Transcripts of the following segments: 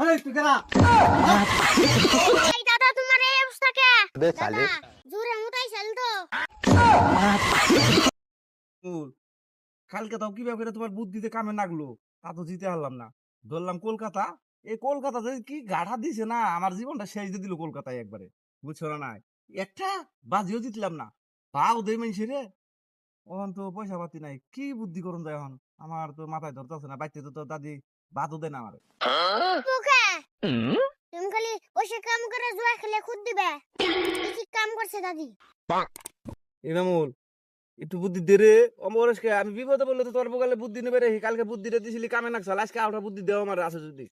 এই তুই কেনা এই দাদা তোমার এই অবস্থা কে? अबे साले দাদা জোরে মুতাই চল তো। কালকে তাও কিভাবে করে তোমার বুদ্ধিতে কামে লাগলো তা তো জিতে পারলাম না। ধরলাম কলকাতা, এই কলকাতাতে কি গাড়া দিছে না, আমার জীবনটা শেষ দিয়ে দিল কলকাতায় একবারে। বুঝছো না? নাই একটা বাজিও জিতলাম না, পাও দেই মাইছে রে। ওখান তো পয়সা পাতি নাই, কি বুদ্ধি করুন যায় এখন? আমার তো মাথায় ধরতেছে না। বাইতে তো দাদি বাদও দেয় না আমার। মুখে তুমি খালি বসে কাম করে জুয়া খেলে খুদ দিবে। কি কাম করছে দাদি? ইনামুল একটু বুদ্ধি দে রে। অমরেশকে আমি বিপদে বললে তো তোর বগালে বুদ্ধি নেবে রে। কালকে বুদ্ধি রে দিছিলি কামে নাকছাল, আজকে আউটা বুদ্ধি দেও আমার আছে যদি।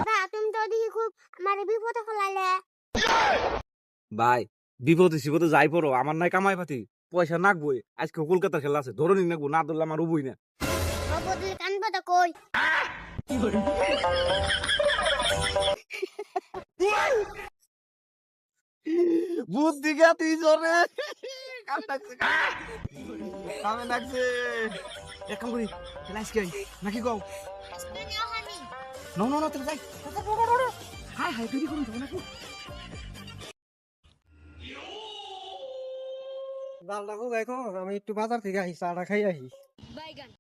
দাদা তুমি তো দেখি খুব আমার বিপদে ফেলাইলে। ভাই বিপদে সিপদে যাই পড়ো, আমার নাই কামাই পাতি পয়সা নাকবই। আজকে কলকাতার খেলা আছে, ধরনি নাকবো, না ধরলে আমার উবই না। বদলে কানবো তো কই? বুদ্ধি গাতি জরে কামে লাগছে। এক কাম করি তাহলে আজকে নাকি কও? নো নো নো তুমি যাই। হাই হাই দেরি করুন তো নাকি? ডালটা কোথায় কো? আমি একটু বাজার থেকে আসি, চাটা খাই আসি। বাইগান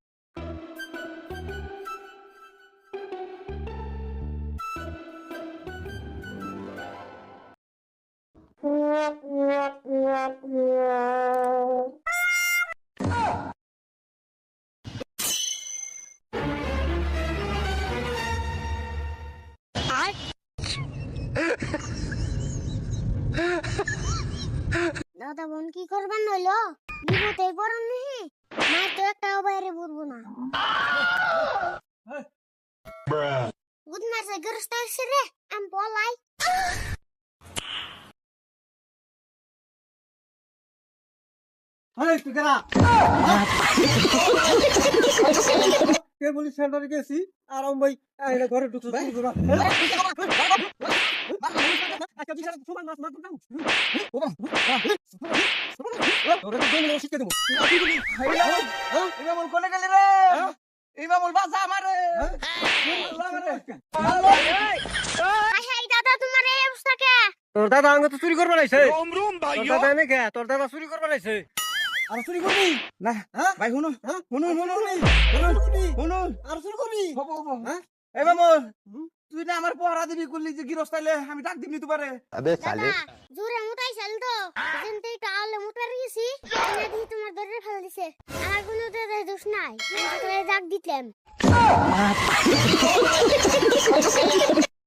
দাদা বোন কি করবেন নইলো? বিপদে পড়ন নাহি। মার তো একটাও বাইরে পড়বো না। বুধ মাসে গ্রস্ত হইছে রে, আমি পলাই। এই তুই কেনা কে বলি সেন্টারে গেছি আর আমি ভাই এটা ঘরে ঢুকছো চুরি করা। ওরে তো দমলে শিখে দেবো। ইমামুল কোনে গেলি রে? ইমামুল বাসা আমারে। এই দাদা তোমার এই অবস্থা কে? তোর দাদা আঙ্গ তো চুরি করবা নাইছে। তোর দাদা এনে কে? তোর দাদা চুরি করবা নাইছে। আর চুরি করবি না? ভাই শুনো শুনো শুনো শুনো আর চুরি করবি? হবো হবো। এই মামুল তুই না আমার পহরা দিবি করলি যে গিরস্তাইলে আমি ডাক দিবনি তোমারে। अबे साले দাদা জোরে মুতাই চল তো। যেনতে টালে মুতার গেছি, এনে দি তোমার দরে ফেল দিছে। আর কোনো তো দোষ নাই, আমি তোকে ডাক দিতাম।